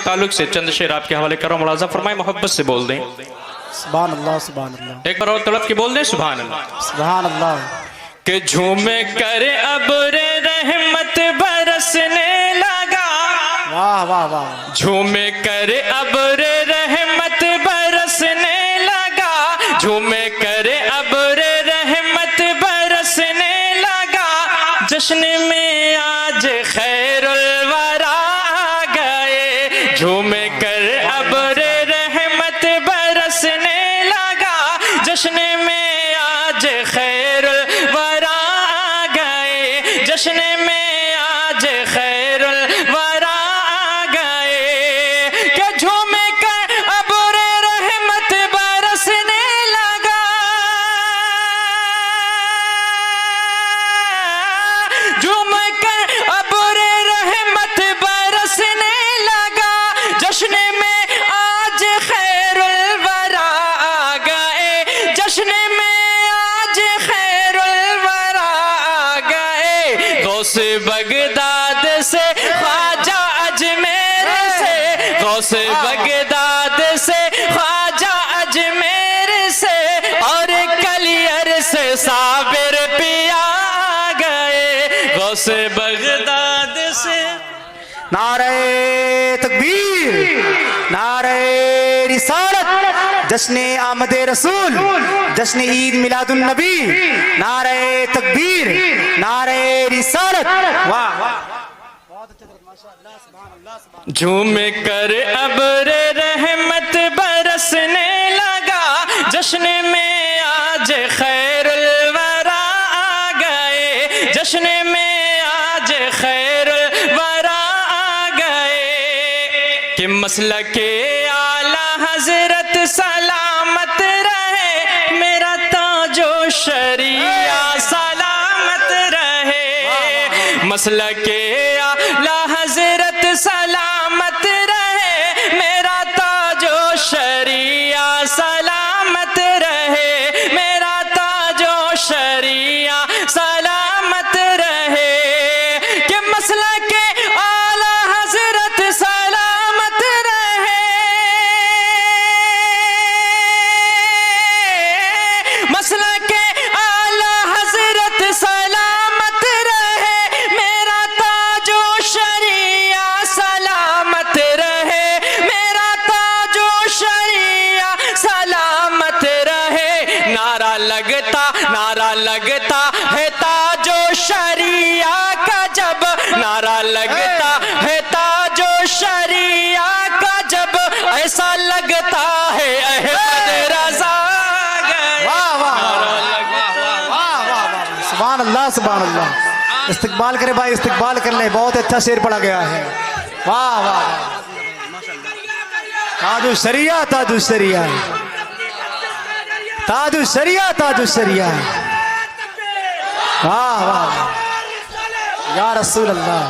تعلق سے چند شعر آپ کے حوالے کرو، ملاحظہ فرمائیں، محبت سے بول دیں۔ سبحان اللہ سبحان اللہ، ایک بار اور طلب کی بول دیں، سبحان اللہ سبحان اللہ۔ کہ جھوم کر ابر رحمت برسنے لگا، واہ واہ واہ، جھوم کر ابر رحمت برسنے لگا، جھوم کر ابر رحمت برسنے لگا، جشن میں آج خیر الورا گئے، جھوم کر ابر رحمت برسنے لگا، جشن میں آج خیر الورا گئے، جشن میں آج خیر الورا گئے، کہ جھوم کر ابر رحمت برسنے لگا، جھوم کر ابر رحمت برسنے لگا، جشن میں آج خیر الورا گئے، جشن میں آج خیر الورا گئے، غوث بغداد سے خواجہ اجمیر سے، غوث بغداد سے خواجہ اجمیر سے، اور کلیر سے صابر پیا گئے، غوث بغداد سے۔ نعرہ تکبیر، نعرہ رسالت، جشن آمد رسول، جشن عید میلاد النبی، نعرہ تکبیر، نعرہ رسالت، واہ واہ، جھوم کر ابر رحمت برسنے لگا، جشن میں آج خیر الورا گئے، جشن میں آج خیر الورا گئے، کہ مسلک اعلیٰ حضرت سلامت رہے، میرا تاج و شریعہ سلامت رہے، مسلک اعلیٰ حضرت سلامت رہے، میرا تاج و شریعہ سلامت رہے، میرا تاج و شریعہ سلامت رہے، کہ مسلک اعلیٰ حضرت سلامت رہے، مسلک اعلیٰ حضرت سلامت رہے، میرا تاج و شریعہ سلامت رہے، میرا تاج و شریعہ سلامت رہے، نعرہ لگتا ہے تاج و شریعہ کا جب، نعرہ لگتا ہے تاج و شریعہ کا جب، ایسا لگتا ہے احمد رضا گئے، واہ واہ واہ، سبحان اللہ سبحان اللہ۔ استقبال کرے بھائی، استقبال کر لیں، بہت اچھا شعر پڑھا گیا ہے، واہ واہ، تاج الشریعہ، تاج الشریعہ، تاج الشریعہ، تاج الشریعہ، واہ واہ یا رسول اللہ،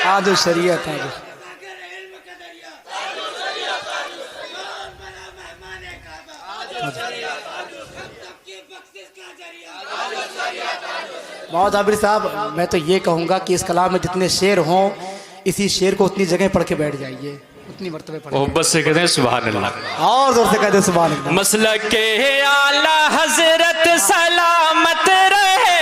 تاج الشریعہ، تاج الشریعہ۔ بہت عابر صاحب، میں تو یہ کہوں گا کہ اس کلام میں جتنے شعر ہوں، اسی شعر کو اتنی جگہ پڑھ کے بیٹھ جائیے، اتنی مرتبہ پڑھ کے، محبت سے کہتے ہیں سبحان اللہ، اور زور سے کہتے ہیں سبحان اللہ۔ مسلک اعلیٰ حضرت سلامت رہے،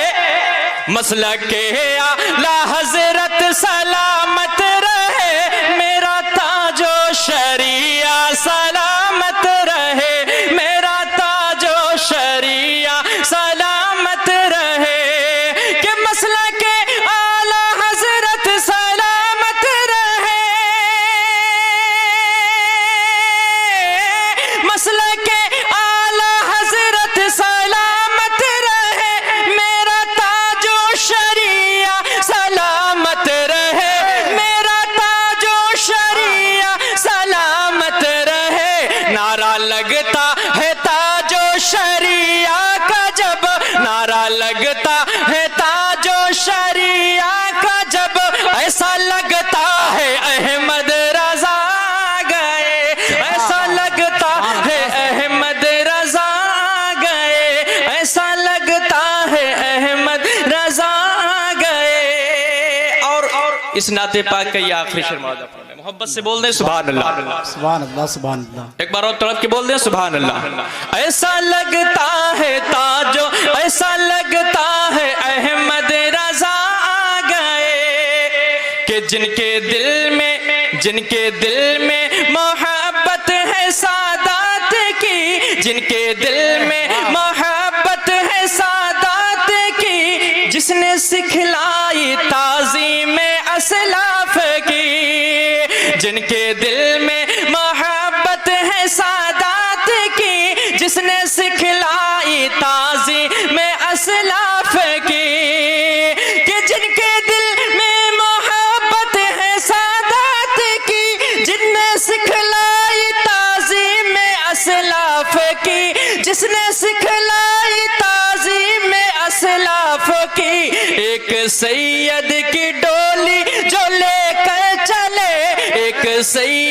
مسلک اعلیٰ حضرت سلامت رہے، میرا تاج و شریعہ سلامت رہے، میرا تاج و شریعہ سلامت رہے، کہ مسلک اعلیٰ حضرت سلامت رہے، مسلک اعلیٰ حضرت سلامت رہے، میرا تاج و شریعہ سلامت رہے، نعت پاک کا یہ آخری شعر ملاحظہ فرمائیں، محبت سے بول دیں سبحان اللہ، سبحان اللہ سبحان اللہ. ایک بار اور تڑپ کے بول دیں سبحان اللہ. ایسا لگتا ہے تاجو، ایسا لگتا ہے احمد رضا آ گئے کہ جن کے دل میں محبت ہے سادات کی، جن کے دل میں محبت ہے سادات کی، جس نے سکھلائی تعظیم اسلاف کی، جن کے دل میں محبت ہے سادات کی، جس نے سکھلائی تعظیم اسلاف کی، کہ جن کے دل میں محبت ہے سادات کی، جن نے سکھلائی تعظیم اسلاف کی، جس نے سکھلائی تعظیم اسلاف کی. ایک سید کی ڈولی جو لے کر چلے، ایک سید